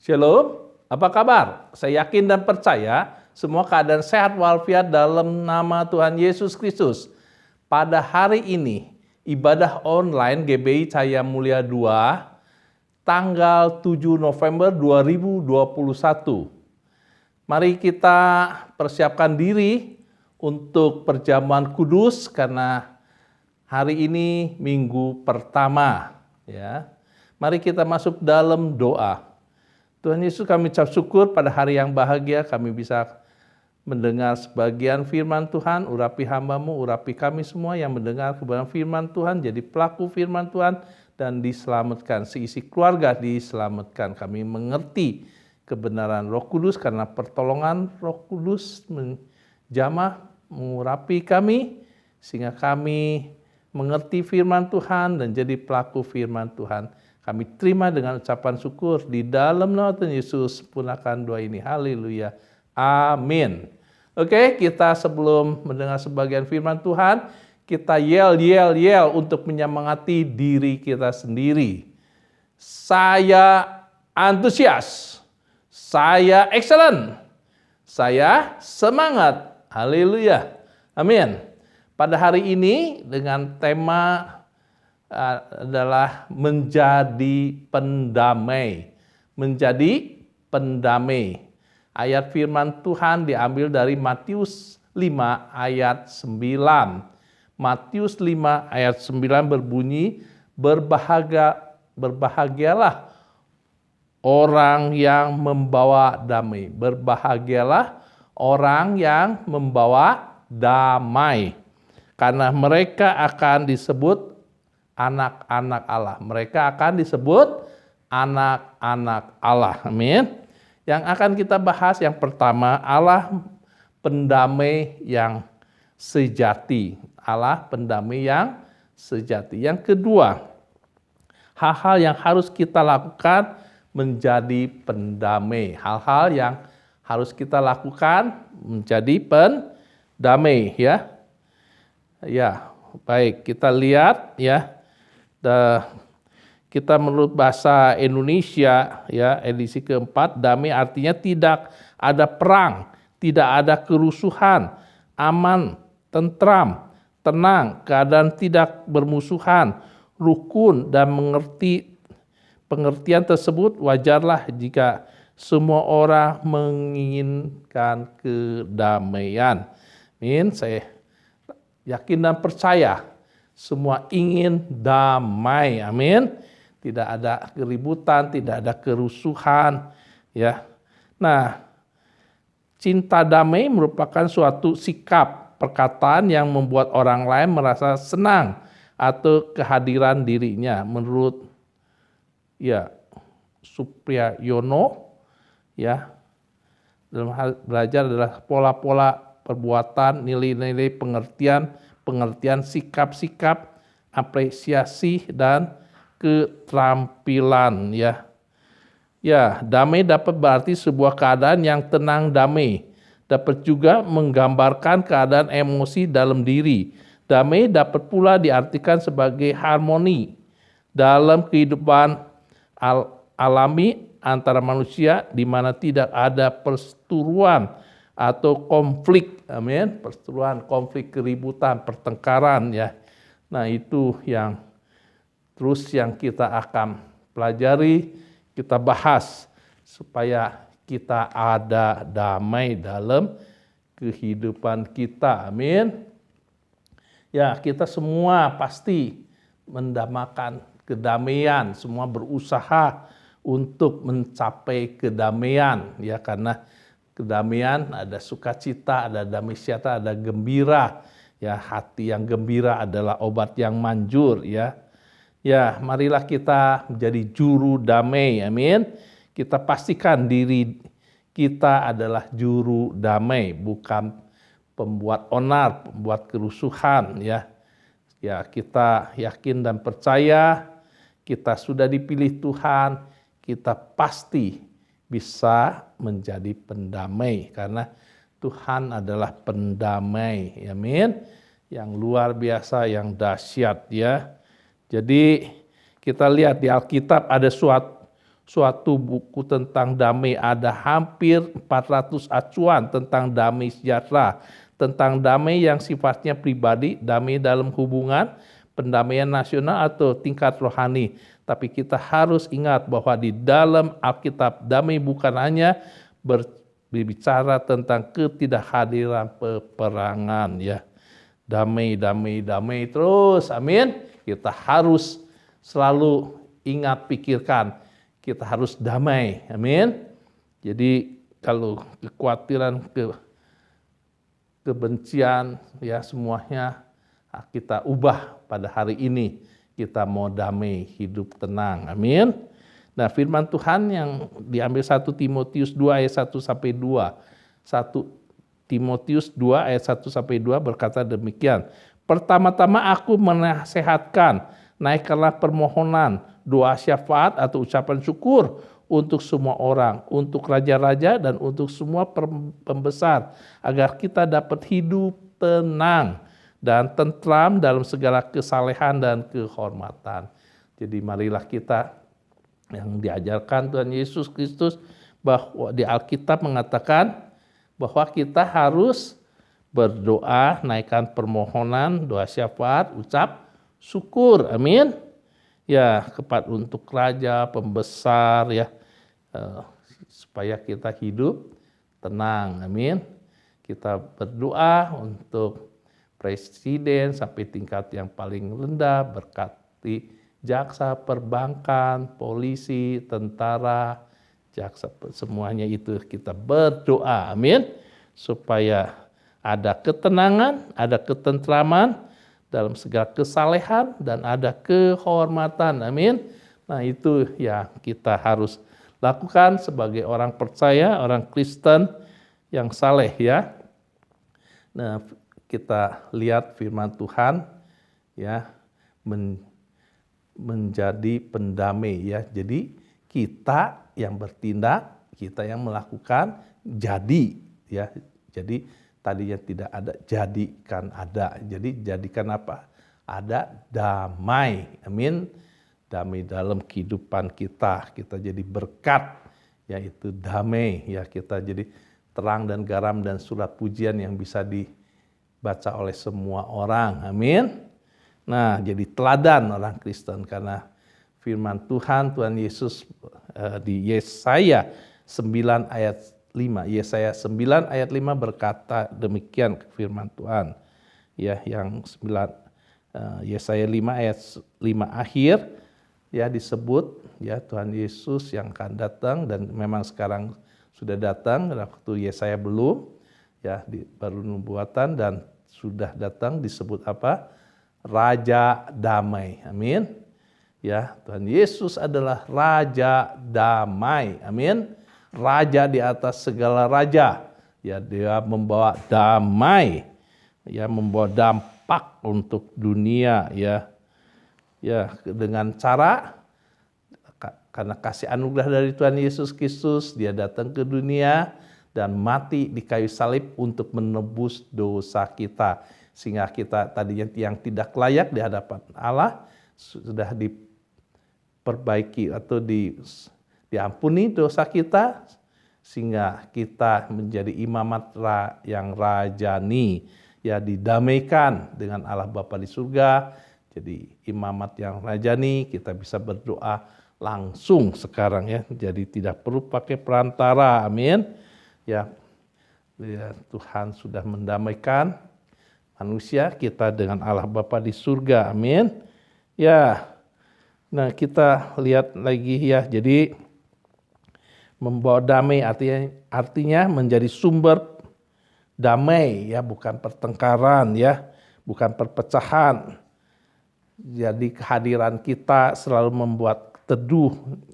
Shalom, apa kabar? Saya yakin dan percaya semua keadaan sehat walafiat dalam nama Tuhan Yesus Kristus. Pada hari ini, ibadah online GBI Cahaya Mulia 2, tanggal 7 November 2021. Mari kita persiapkan diri untuk perjamuan kudus karena hari ini minggu pertama. Ya, mari kita masuk dalam doa. Tuhan Yesus, kami ucap syukur pada hari yang bahagia kami bisa mendengar sebagian firman Tuhan. Urapi hamba-Mu, urapi kami semua yang mendengar kebenaran firman Tuhan, jadi pelaku firman Tuhan dan diselamatkan. Seisi keluarga diselamatkan. Kami mengerti kebenaran Roh Kudus karena pertolongan Roh Kudus menjamah, mengurapi kami sehingga kami mengerti firman Tuhan dan jadi pelaku firman Tuhan. Kami terima dengan ucapan syukur di dalam nama Tuhan Yesus. Sempurnakan doa ini. Haleluya. Amin. Oke, kita sebelum mendengar sebagian firman Tuhan, kita yel untuk menyemangati diri kita sendiri. Saya antusias. Saya excellent. Saya semangat. Haleluya. Amin. Pada hari ini dengan tema adalah menjadi pendamai. Menjadi pendamai. Ayat firman Tuhan diambil dari Matius 5 ayat 9. Matius 5 ayat 9 berbunyi, berbahagialah orang yang membawa damai. Berbahagialah orang yang membawa damai. Karena mereka akan disebut anak-anak Allah. Mereka akan disebut anak-anak Allah. Amin. Yang akan kita bahas yang pertama, Allah pendamai yang sejati. Allah pendamai yang sejati. Yang kedua, hal-hal yang harus kita lakukan menjadi pendamai. Hal-hal yang harus kita lakukan menjadi pendamai, ya. Ya, baik, kita lihat ya. Kita menurut bahasa Indonesia ya, edisi keempat, damai artinya tidak ada perang, tidak ada kerusuhan, aman, tentram, tenang, keadaan tidak bermusuhan, rukun dan pengertian tersebut wajarlah jika semua orang menginginkan kedamaian. Amin. Saya yakin dan percaya semua ingin damai, amin. Tidak ada keributan, tidak ada kerusuhan, ya. Nah, cinta damai merupakan suatu sikap perkataan yang membuat orang lain merasa senang atau kehadiran dirinya. Menurut ya Supriyono, ya, dalam hal belajar adalah pola-pola perbuatan, nilai-nilai pengertian sikap-sikap, apresiasi dan keterampilan, ya. Ya, damai dapat berarti sebuah keadaan yang tenang damai. Dapat juga menggambarkan keadaan emosi dalam diri. Damai dapat pula diartikan sebagai harmoni dalam kehidupan alami antara manusia di mana tidak ada perseteruan atau konflik, amin, perseteruan, konflik, keributan, pertengkaran, ya. Nah, itu yang terus yang kita akan pelajari, kita bahas supaya kita ada damai dalam kehidupan kita, amin. Ya, kita semua pasti mendamaikan kedamaian, semua berusaha untuk mencapai kedamaian, ya, karena kedamaian ada sukacita, ada damai sejahtera, ada gembira. Ya, hati yang gembira adalah obat yang manjur, ya. Ya, marilah kita menjadi juru damai, amin. Kita pastikan diri kita adalah juru damai, bukan pembuat onar, pembuat kerusuhan, ya. Ya, kita yakin dan percaya kita sudah dipilih Tuhan, kita pasti bisa menjadi pendamai karena Tuhan adalah pendamai, amin. Yang luar biasa, yang dahsyat, ya. Jadi kita lihat di Alkitab ada suatu buku tentang damai, ada hampir 400 acuan tentang damai sejahtera, tentang damai yang sifatnya pribadi, damai dalam hubungan, pendamaian nasional atau tingkat rohani. Tapi kita harus ingat bahwa di dalam Alkitab damai bukan hanya berbicara tentang ketidakhadiran peperangan ya. Damai, damai, damai terus. Amin. Kita harus selalu ingat, pikirkan, kita harus damai. Amin. Jadi kalau kekhawatiran, kebencian ya semuanya kita ubah pada hari ini. Kita mau damai, hidup tenang. Amin. Nah, firman Tuhan yang diambil 1 Timotius 2 ayat 1 sampai 2. 1 Timotius 2 ayat 1 sampai 2 berkata demikian. Pertama-tama aku menasehatkan, naikkanlah permohonan, doa syafaat atau ucapan syukur untuk semua orang, untuk raja-raja dan untuk semua pembesar, agar kita dapat hidup tenang dan tentram dalam segala kesalehan dan kehormatan. Jadi marilah kita yang diajarkan Tuhan Yesus Kristus bahwa di Alkitab mengatakan bahwa kita harus berdoa, naikkan permohonan, doa syafaat, ucap syukur. Amin. Ya, untuk raja, pembesar ya, supaya kita hidup tenang. Amin. Kita berdoa untuk presiden sampai tingkat yang paling rendah, berkati jaksa, perbankan, polisi, tentara, jaksa, semuanya itu kita berdoa, amin, supaya ada ketenangan, ada ketentraman dalam segala kesalehan dan ada kehormatan, amin. Nah itu yang kita harus lakukan sebagai orang percaya, orang Kristen yang saleh ya. Nah, kita lihat firman Tuhan ya menjadi pendamai ya. Jadi kita yang bertindak, kita yang melakukan jadi ya. Jadi tadinya tidak ada, jadikan ada. Jadi jadikan apa? Ada damai. Amin. Damai dalam kehidupan kita. Kita jadi berkat, yaitu damai ya. Kita jadi terang dan garam dan surat pujian yang bisa dibaca oleh semua orang. Amin. Nah, jadi teladan orang Kristen karena firman Tuhan Yesus di Yesaya 9 ayat 5. Yesaya 9 ayat 5 berkata demikian firman Tuhan. Ya, yang 9 Yesaya 5 ayat 5 akhir ya disebut ya Tuhan Yesus yang akan datang dan memang sekarang sudah datang, waktu Yesaya belum, ya baru nubuatan dan sudah datang disebut apa? Raja damai, amin. Ya Tuhan Yesus adalah Raja damai, amin. Raja di atas segala raja, ya dia membawa damai, ya membawa dampak untuk dunia, ya dengan cara karena kasih anugerah dari Tuhan Yesus Kristus, dia datang ke dunia dan mati di kayu salib untuk menebus dosa kita. Sehingga kita tadinya yang tidak layak di hadapan Allah, sudah diperbaiki atau diampuni dosa kita, sehingga kita menjadi imamat yang rajani, ya didamaikan dengan Allah Bapa di surga. Jadi imamat yang rajani, kita bisa berdoa langsung sekarang ya, jadi tidak perlu pakai perantara, amin. Ya Tuhan sudah mendamaikan manusia kita dengan Allah Bapa di surga, amin. Ya, nah kita lihat lagi ya, jadi membawa damai artinya menjadi sumber damai ya, bukan pertengkaran ya, bukan perpecahan. Jadi kehadiran kita selalu membuat teduh,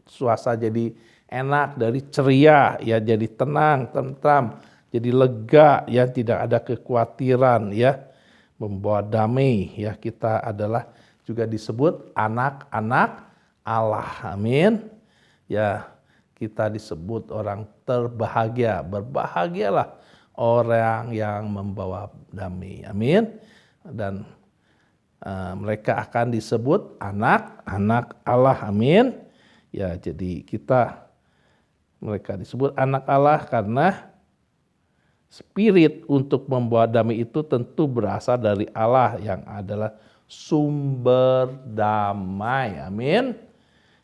suasana jadi enak, dari ceria ya jadi tenang, tentram, jadi lega ya, tidak ada kekhawatiran ya, membawa damai ya. Kita adalah juga disebut anak-anak Allah, amin. Ya kita disebut orang terbahagia, berbahagialah orang yang membawa damai, amin. Dan mereka akan disebut anak-anak Allah, amin. Ya, jadi mereka disebut anak Allah karena spirit untuk membawa damai itu tentu berasal dari Allah yang adalah sumber damai. Amin.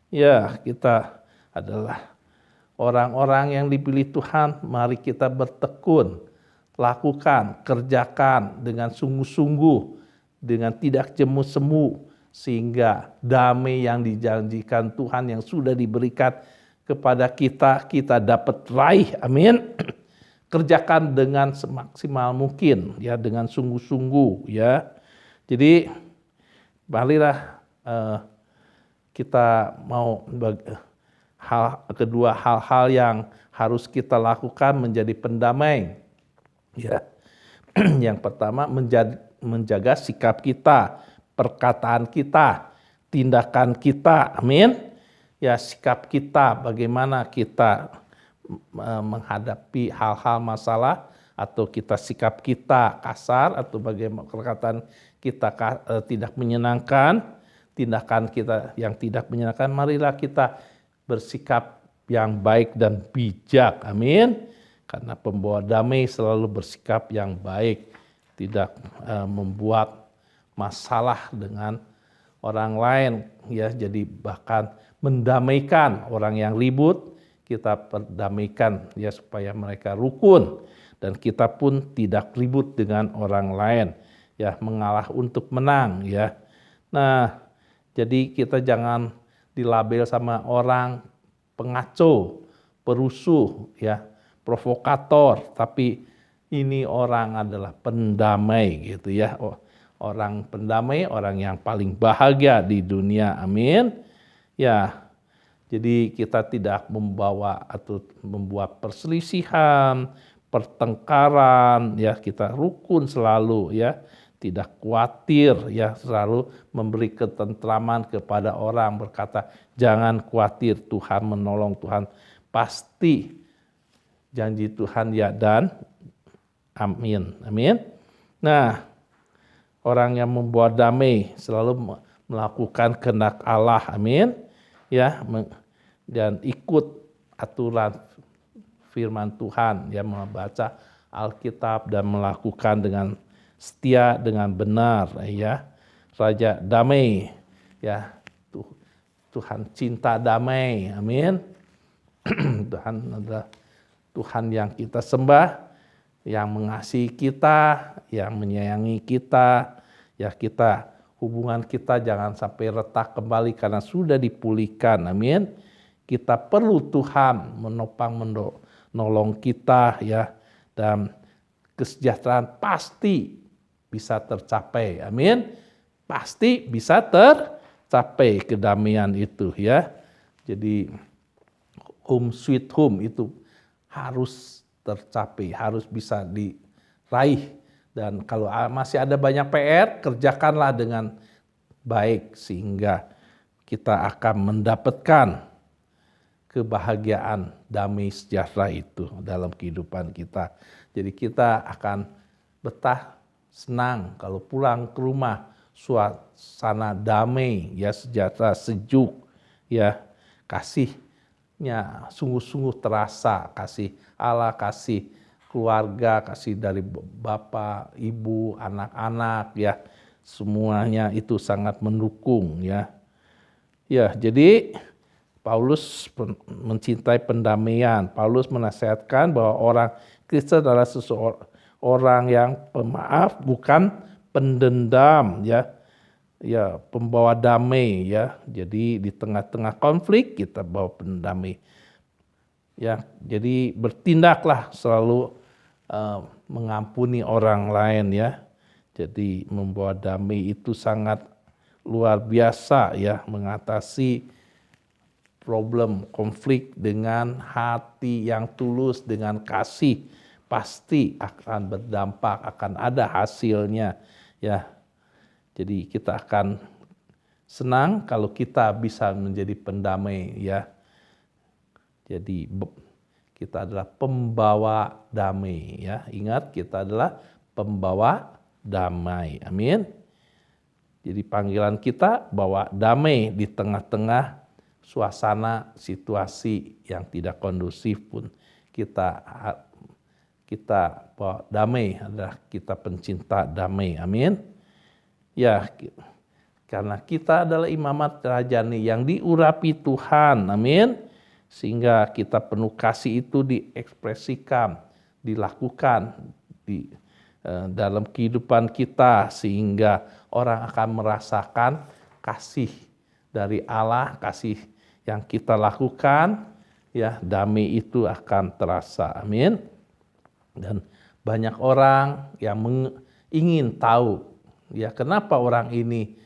Ya, kita adalah orang-orang yang dipilih Tuhan. Mari kita bertekun, lakukan, kerjakan dengan sungguh-sungguh, dengan tidak jemu-semu, sehingga damai yang dijanjikan Tuhan yang sudah diberikan kepada kita dapat raih. Amin. Kerjakan dengan semaksimal mungkin, ya, dengan sungguh-sungguh, ya. Jadi marilah kita mau kedua hal-hal yang harus kita lakukan menjadi pendamai, ya. Yang pertama menjaga sikap kita, perkataan kita, tindakan kita. Amin. Ya, sikap kita, bagaimana kita menghadapi hal-hal masalah, atau sikap kita kasar, atau bagaimana perkataan kita tidak menyenangkan, tindakan kita yang tidak menyenangkan. Marilah kita bersikap yang baik dan bijak. Amin. Karena pembawa damai selalu bersikap yang baik, tidak membuat masalah dengan orang lain, ya. Jadi bahkan mendamaikan orang yang ribut, kita perdamaikan, ya, supaya mereka rukun dan kita pun tidak ribut dengan orang lain, ya, mengalah untuk menang, ya. Nah, jadi kita jangan dilabel sama orang pengaco, perusuh, ya, provokator, tapi ini orang adalah pendamai, gitu, ya. Orang pendamai, orang yang paling bahagia di dunia. Amin. Ya. Jadi kita tidak membawa atau membuat perselisihan, pertengkaran, ya, kita rukun selalu, ya, tidak khawatir, ya, selalu memberi ketentraman kepada orang, berkata jangan khawatir, Tuhan menolong, Tuhan pasti, janji Tuhan ya dan amin. Amin. Nah, orang yang membawa damai selalu melakukan kehendak Allah. Amin. Ya, dan ikut aturan firman Tuhan, ya, membaca Alkitab dan melakukan dengan setia, dengan benar, ya. Raja damai, ya, Tuhan cinta damai. Amin. Tuhan adalah Tuhan yang kita sembah, yang mengasihi kita, yang menyayangi kita, ya. Kita hubungan kita jangan sampai retak kembali karena sudah dipulihkan. Amin. Kita perlu Tuhan menopang, menolong kita, ya, dan kesejahteraan pasti bisa tercapai. Amin. Pasti bisa tercapai kedamaian itu, ya. Jadi home sweet home itu harus tercapai, harus bisa diraih. Dan kalau masih ada banyak PR, kerjakanlah dengan baik sehingga kita akan mendapatkan kebahagiaan, damai sejahtera itu dalam kehidupan kita. Jadi kita akan betah, senang kalau pulang ke rumah, suasana damai, ya, sejahtera, sejuk, ya, kasihnya sungguh-sungguh terasa, kasih Allah, kasih keluarga, kasih dari bapak, ibu, anak-anak, ya, semuanya itu sangat mendukung, ya. Ya, jadi Paulus mencintai pendamaian. Paulus menasihatkan bahwa orang Kristen adalah seseorang yang pemaaf, bukan pendendam, ya. Ya, pembawa damai, ya. Jadi di tengah-tengah konflik kita bawa pendamai. Ya, jadi bertindaklah selalu mengampuni orang lain, ya. Jadi membawa damai itu sangat luar biasa, ya, mengatasi problem konflik dengan hati yang tulus, dengan kasih, pasti akan berdampak, akan ada hasilnya, ya. Jadi kita akan senang kalau kita bisa menjadi pendamai, ya. Jadi kita adalah pembawa damai, ya. Ingat, kita adalah pembawa damai. Amin. Jadi panggilan kita bawa damai di tengah-tengah suasana situasi yang tidak kondusif pun kita damai, adalah kita pencinta damai. Amin. Ya, karena kita adalah imamat rajani yang diurapi Tuhan. Amin. Sehingga kita penuh kasih itu diekspresikan, dilakukan dalam kehidupan kita, sehingga orang akan merasakan kasih dari Allah, kasih yang kita lakukan, ya, damai itu akan terasa. Amin. Dan banyak orang yang ingin tahu, ya, kenapa orang ini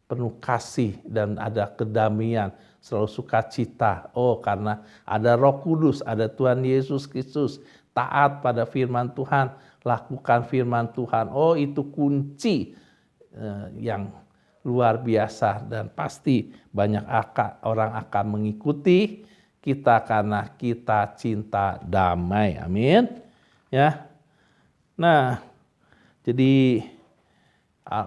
penuh kasih dan ada kedamaian, selalu sukacita. Oh, karena ada Roh Kudus, ada Tuhan Yesus Kristus, taat pada firman Tuhan, lakukan firman Tuhan. Oh, itu kunci yang luar biasa, dan pasti banyak orang akan mengikuti kita karena kita cinta damai. Amin. Ya. Nah, jadi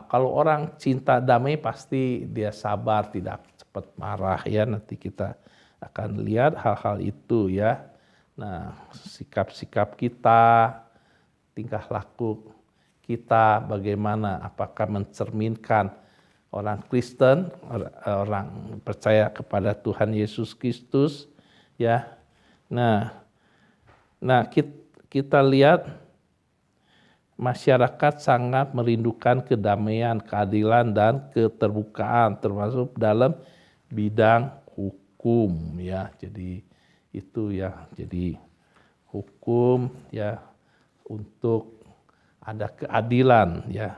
kalau orang cinta damai pasti dia sabar, tidak cepat marah, ya. Nanti kita akan lihat hal-hal itu, ya. Nah, sikap-sikap kita, tingkah laku kita bagaimana, apakah mencerminkan orang Kristen, orang percaya kepada Tuhan Yesus Kristus, ya. Nah kita lihat masyarakat sangat merindukan kedamaian, keadilan, dan keterbukaan, termasuk dalam bidang hukum, ya. Jadi itu, ya. Jadi hukum, ya, untuk ada keadilan, ya,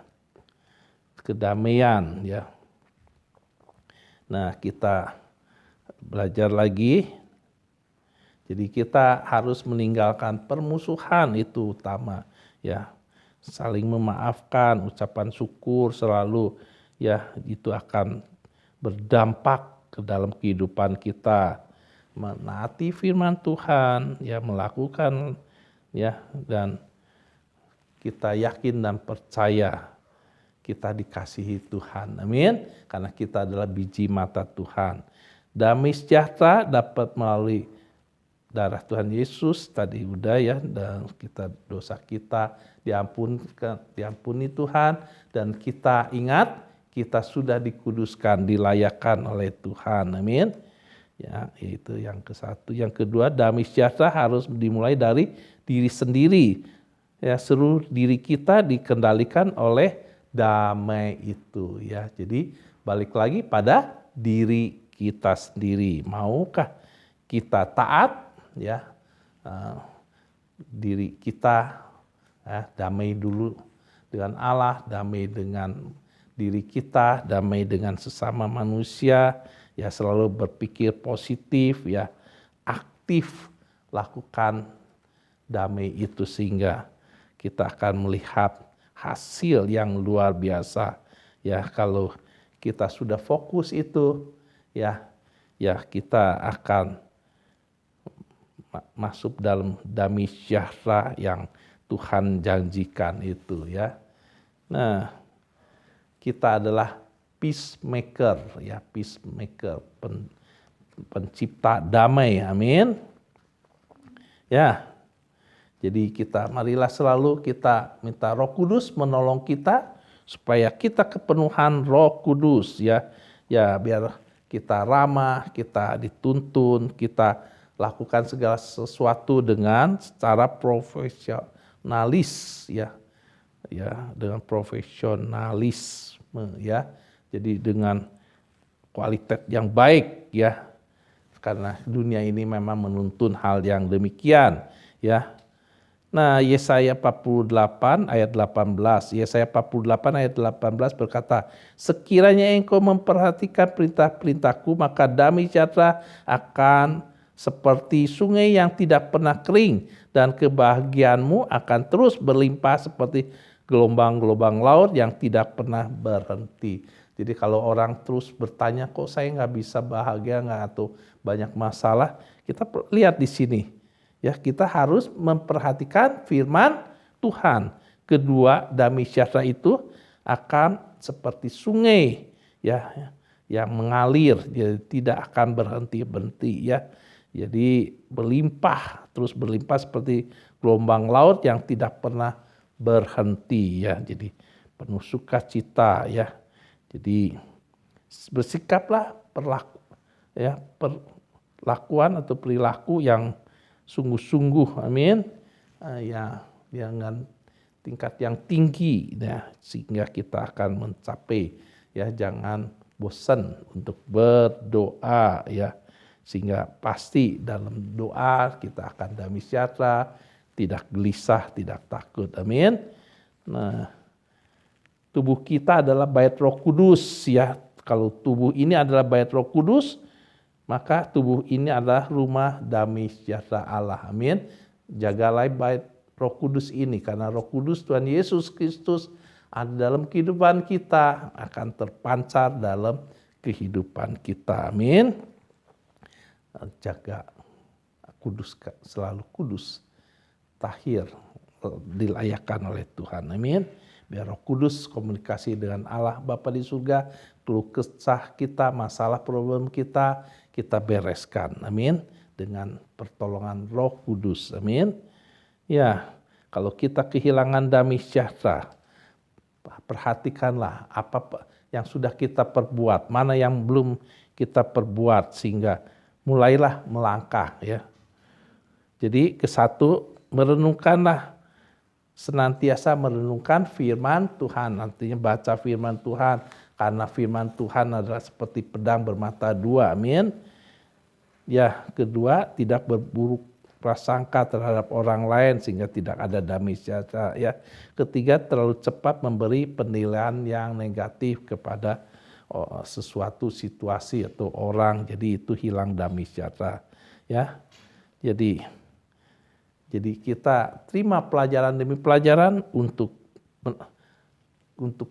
kedamaian, ya. Nah, kita belajar lagi. Jadi kita harus meninggalkan permusuhan, itu utama, ya. Saling memaafkan, ucapan syukur selalu, ya, itu akan berdampak ke dalam kehidupan kita. Menaati firman Tuhan, ya, melakukan, ya, dan kita yakin dan percaya kita dikasihi Tuhan. Amin. Karena kita adalah biji mata Tuhan. Damai sejahtera dapat melalui darah Tuhan Yesus, tadi udah, ya, dan dosa kita diampuni Tuhan, dan kita ingat kita sudah dikuduskan, dilayakkan oleh Tuhan. Amin. Ya, itu yang ke-1. Yang kedua, damai sejahtera harus dimulai dari diri sendiri. Ya, seluruh diri kita dikendalikan oleh damai itu, ya. Jadi balik lagi pada diri kita sendiri. Maukah kita taat, ya, diri kita, ya, damai dulu dengan Allah, damai dengan diri kita, damai dengan sesama manusia, ya, selalu berpikir positif, ya, aktif lakukan damai itu, sehingga kita akan melihat hasil yang luar biasa, ya. Kalau kita sudah fokus itu, ya, kita akan masuk dalam damai sejahtera yang Tuhan janjikan itu, ya. Nah, kita adalah peacemaker, ya, peacemaker, pencipta damai. Amin. Ya. Jadi marilah selalu kita minta Roh Kudus menolong kita supaya kita kepenuhan Roh Kudus, ya. Ya, biar kita ramah, kita dituntun, kita lakukan segala sesuatu dengan secara profesionalis, ya. Ya, dengan profesionalisme, ya. Jadi dengan kualitas yang baik, ya. Karena dunia ini memang menuntun hal yang demikian, ya. Nah, Yesaya 48 ayat 18. Yesaya 48 ayat 18 berkata, sekiranya engkau memperhatikan perintah-perintahku, maka damai sejahtera akan seperti sungai yang tidak pernah kering, dan kebahagiaanmu akan terus berlimpah seperti gelombang-gelombang laut yang tidak pernah berhenti. Jadi kalau orang terus bertanya, kok saya nggak bisa bahagia nggak, atau banyak masalah, kita lihat di sini. Ya, kita harus memperhatikan firman Tuhan. Kedua, damai sejahtera itu akan seperti sungai, ya, yang mengalir, jadi tidak akan berhenti-henti ya. Jadi berlimpah, terus berlimpah seperti gelombang laut yang tidak pernah berhenti ya. Jadi penuh sukacita ya. Jadi bersikaplah perlakuan atau perilaku yang sungguh-sungguh, amin. Ya, dengan tingkat yang tinggi ya, sehingga kita akan mencapai ya, jangan bosan untuk berdoa ya, sehingga pasti dalam doa kita akan damai sejahtera, tidak gelisah, tidak takut, amin. Nah, tubuh kita adalah bait Roh Kudus ya. Kalau tubuh ini adalah bait Roh Kudus, maka tubuh ini adalah rumah damai sejahtera Allah, amin. Jagalah bait Roh Kudus ini, karena Roh Kudus Tuhan Yesus Kristus ada dalam kehidupan kita, akan terpancar dalam kehidupan kita, amin. Jaga kudus, selalu kudus, tahir, dilayakkan oleh Tuhan, amin. Biar Roh Kudus komunikasi dengan Allah Bapa di surga, keluh kesah kita, masalah problem kita bereskan, amin, dengan pertolongan Roh Kudus, amin. Ya, kalau kita kehilangan damai sejahtera, perhatikanlah apa yang sudah kita perbuat, mana yang belum kita perbuat, sehingga mulailah melangkah ya. Jadi kesatu, merenungkanlah, senantiasa merenungkan firman Tuhan, artinya baca firman Tuhan, karena firman Tuhan adalah seperti pedang bermata dua, amin. Ya, kedua, tidak berburuk prasangka terhadap orang lain sehingga tidak ada damai sejahtera ya. Ketiga, terlalu cepat memberi penilaian yang negatif kepada sesuatu situasi atau orang, jadi itu hilang damai sejahtera ya. Jadi kita terima pelajaran demi pelajaran untuk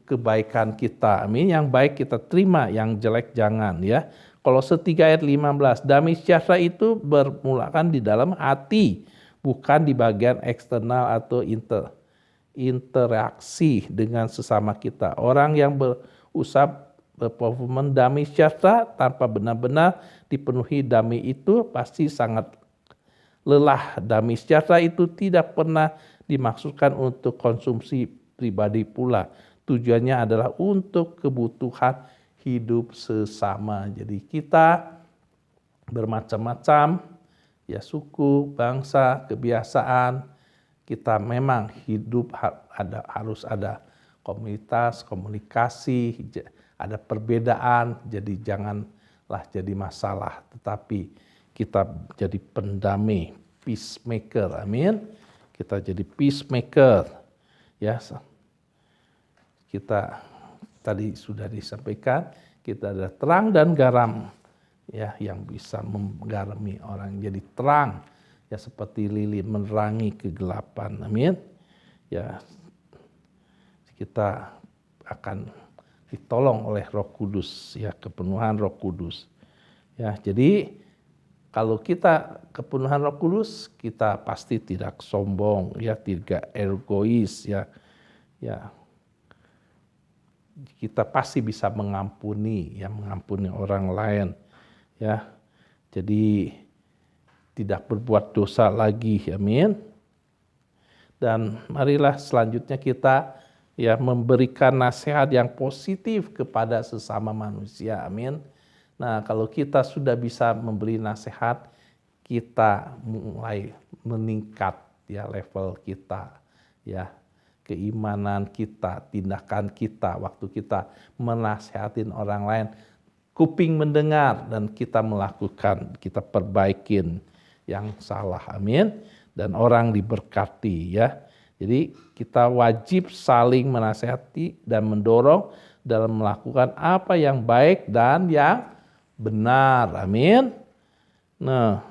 kebaikan kita, amin. Yang baik kita terima, yang jelek jangan ya. Kolose 3 ayat 15, damai sejahtera itu bermulakan di dalam hati, bukan di bagian eksternal atau interaksi dengan sesama kita. Orang yang berusaha berperforma damai sejahtera tanpa benar-benar dipenuhi damai itu pasti sangat lelah. Damai sejahtera itu tidak pernah dimaksudkan untuk konsumsi pribadi pula. Tujuannya adalah untuk kebutuhan hidup sesama. Jadi kita bermacam-macam ya, suku, bangsa, kebiasaan, kita memang hidup harus ada komunitas, komunikasi, ada perbedaan, jadi janganlah jadi masalah, tetapi kita jadi pendamai, peacemaker, amin. Kita jadi peacemaker ya. Kita tadi sudah disampaikan, kita adalah terang dan garam ya, yang bisa menggarami orang jadi terang ya, seperti lilin menerangi kegelapan, amin. Ya, kita akan ditolong oleh Roh Kudus ya, kepenuhan Roh Kudus ya. Jadi kalau kita kepenuhan Roh Kudus, kita pasti tidak sombong ya, tidak egois ya. Ya, kita pasti bisa mengampuni orang lain ya. Jadi tidak berbuat dosa lagi, amin. Dan marilah selanjutnya kita ya memberikan nasihat yang positif kepada sesama manusia, amin. Nah, kalau kita sudah bisa memberi nasihat, kita mulai meningkat ya level kita ya. Keimanan kita, tindakan kita, waktu kita menasihatin orang lain, kuping mendengar dan kita melakukan, kita perbaikin yang salah, amin. Dan orang diberkati ya. Jadi kita wajib saling menasihati dan mendorong dalam melakukan apa yang baik dan yang benar, amin. Nah,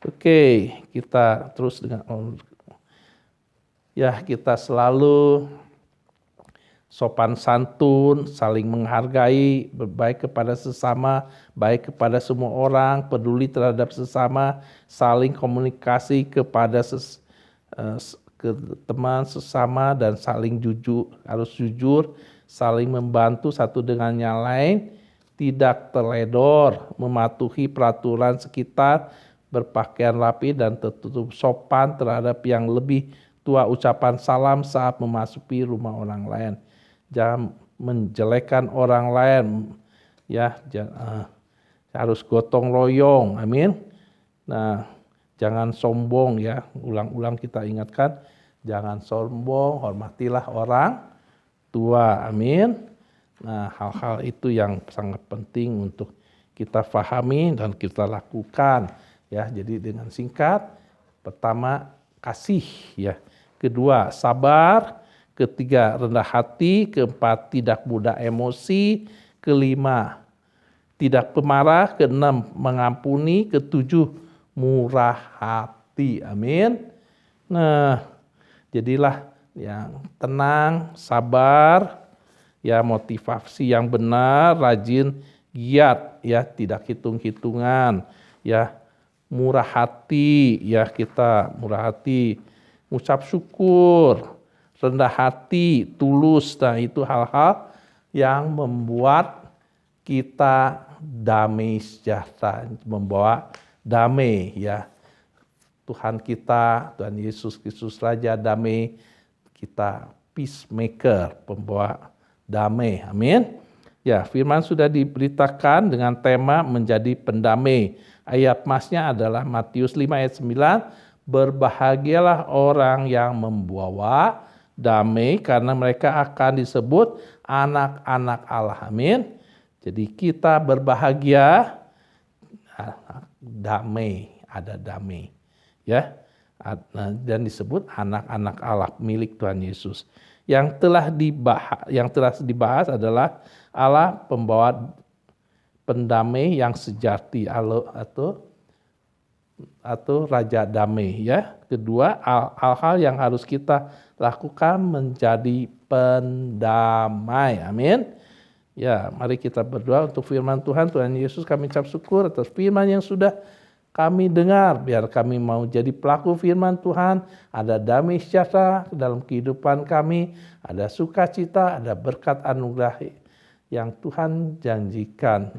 oke, kita terus dengan ya, kita selalu sopan santun, saling menghargai, berbaik kepada sesama, baik kepada semua orang, peduli terhadap sesama, saling komunikasi kepada ke teman sesama, dan saling jujur, harus jujur, saling membantu satu dengan yang lain, tidak teledor, mematuhi peraturan sekitar, berpakaian rapi dan tertutup sopan terhadap yang lebih tua, ucapan salam saat memasuki rumah orang lain. Jangan menjelekkan orang lain, ya, harus gotong royong, amin. Nah, jangan sombong ya, ulang-ulang kita ingatkan, jangan sombong, hormatilah orang tua, amin. Nah, hal-hal itu yang sangat penting untuk kita pahami dan kita lakukan ya. Jadi dengan singkat, pertama kasih ya, kedua sabar, ketiga rendah hati, keempat tidak mudah emosi, kelima tidak pemarah, keenam mengampuni, ketujuh murah hati, amin. Nah, jadilah yang tenang, sabar, ya, motivasi yang benar, rajin, giat, ya, tidak hitung-hitungan, ya, murah hati, ya, kita murah hati, ucap syukur, rendah hati, tulus. Nah, itu hal-hal yang membuat kita damai sejahtera, membawa damai ya. Tuhan kita, Tuhan Yesus Kristus Raja damai, kita peacemaker, pembawa damai, amin. Ya, firman sudah diberitakan dengan tema menjadi pendamai. Ayat masnya adalah Matius 5 ayat 9, berbahagialah orang yang membawa damai karena mereka akan disebut anak-anak Allah, amin. Jadi kita berbahagia, damai, ada damai, ya, dan disebut anak-anak Allah milik Tuhan Yesus. Yang telah dibahas adalah Allah pembawa pendamai yang sejati atau Raja Damai ya. Kedua, hal-hal yang harus kita lakukan menjadi pendamai, amin. Ya, mari kita berdoa untuk firman Tuhan. Tuhan Yesus, kami ucap syukur atas firman yang sudah kami dengar. Biar kami mau jadi pelaku firman Tuhan. Ada damai sejahtera dalam kehidupan kami. Ada sukacita, ada berkat anugerah yang Tuhan janjikan.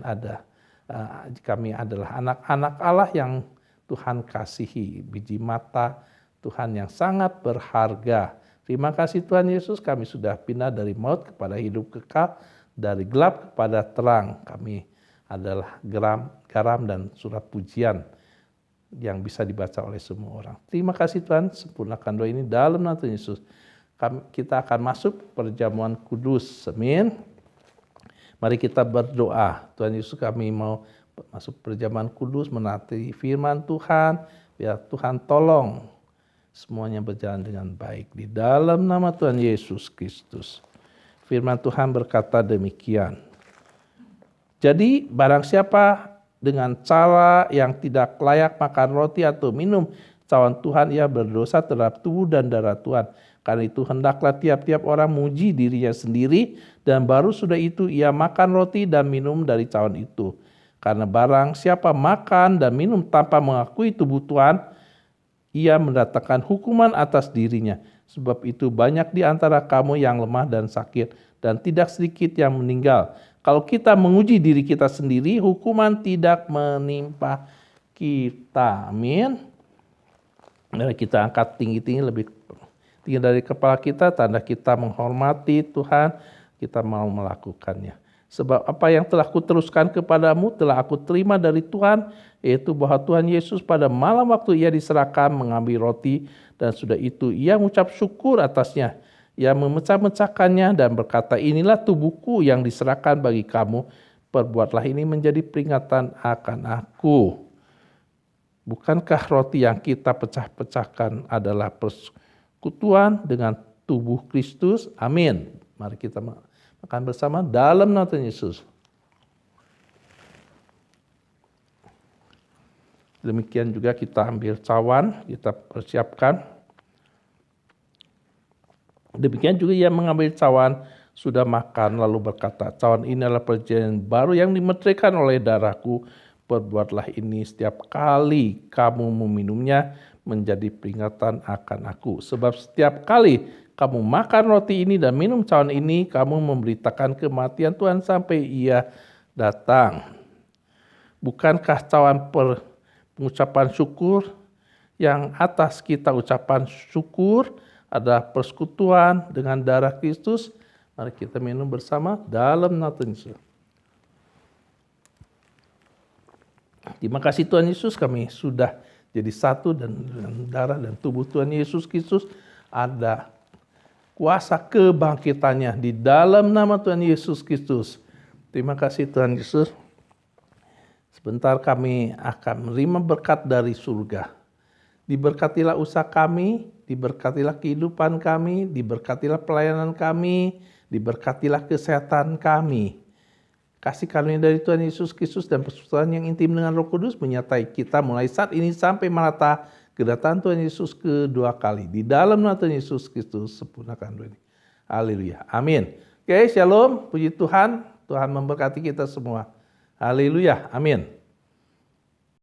Kami adalah anak-anak Allah yang Tuhan kasihi. Biji mata Tuhan yang sangat berharga. Terima kasih Tuhan Yesus, kami sudah pindah dari maut kepada hidup kekal. Dari gelap kepada terang, kami adalah garam dan surat pujian yang bisa dibaca oleh semua orang. Terima kasih Tuhan, sempurnakan doa ini dalam nama Tuhan Yesus. Kita akan masuk perjamuan kudus, amin. Mari kita berdoa. Tuhan Yesus, kami mau masuk perjamuan kudus, menaati firman Tuhan, biar Tuhan tolong semuanya berjalan dengan baik. Di dalam nama Tuhan Yesus Kristus. Firman Tuhan berkata demikian. Jadi barang siapa dengan cara yang tidak layak makan roti atau minum cawan Tuhan, ia berdosa terhadap tubuh dan darah Tuhan. Karena itu hendaklah tiap-tiap orang muji dirinya sendiri, dan baru sudah itu ia makan roti dan minum dari cawan itu. Karena barang siapa makan dan minum tanpa mengakui tubuh Tuhan, ia mendatangkan hukuman atas dirinya. Sebab itu banyak di antara kamu yang lemah dan sakit, dan tidak sedikit yang meninggal. Kalau kita menguji diri kita sendiri, hukuman tidak menimpa kita. Amin. Mari kita angkat tinggi-tinggi, lebih tinggi dari kepala kita, tanda kita menghormati Tuhan, kita mau melakukannya. Sebab apa yang telah kuteruskan kepadamu telah aku terima dari Tuhan, yaitu bahwa Tuhan Yesus pada malam waktu ia diserahkan mengambil roti, dan sudah itu ia mengucap syukur atasnya. Ia memecah-mecahkannya dan berkata, inilah tubuhku yang diserahkan bagi kamu, perbuatlah ini menjadi peringatan akan aku. Bukankah roti yang kita pecah-pecahkan adalah persekutuan dengan tubuh Kristus? Amin. Mari kita makan bersama dalam nama Tuhan Yesus. Demikian juga kita ambil cawan, kita persiapkan. Demikian juga ia mengambil cawan, sudah makan, lalu berkata, cawan ini adalah perjanjian baru yang dimeteraikan oleh darahku. Perbuatlah ini setiap kali kamu meminumnya menjadi peringatan akan aku. Sebab setiap kali kamu makan roti ini dan minum cawan ini, kamu memberitakan kematian Tuhan sampai ia datang. Bukankah cawan pengucapan syukur yang atas kita ucapan syukur adalah persekutuan dengan darah Kristus? Mari kita minum bersama dalam nama Tuhan Yesus. Terima kasih Tuhan Yesus, kami sudah jadi satu dan darah dan tubuh Tuhan Yesus Kristus. Ada kuasa kebangkitannya di dalam nama Tuhan Yesus Kristus. Terima kasih Tuhan Yesus. Sebentar kami akan menerima berkat dari surga. Diberkatilah usaha kami, diberkatilah kehidupan kami, diberkatilah pelayanan kami, diberkatilah kesehatan kami. Kasih karunia dari Tuhan Yesus Kristus dan persekutuan yang intim dengan Roh Kudus menyertai kita mulai saat ini sampai merata kedatangan Tuhan Yesus kedua kali. Di dalam nama Tuhan Yesus Kristus sempurnakan doa ini. Haleluya. Amin. Oke, shalom. Puji Tuhan. Tuhan memberkati kita semua. Haleluya. Amin.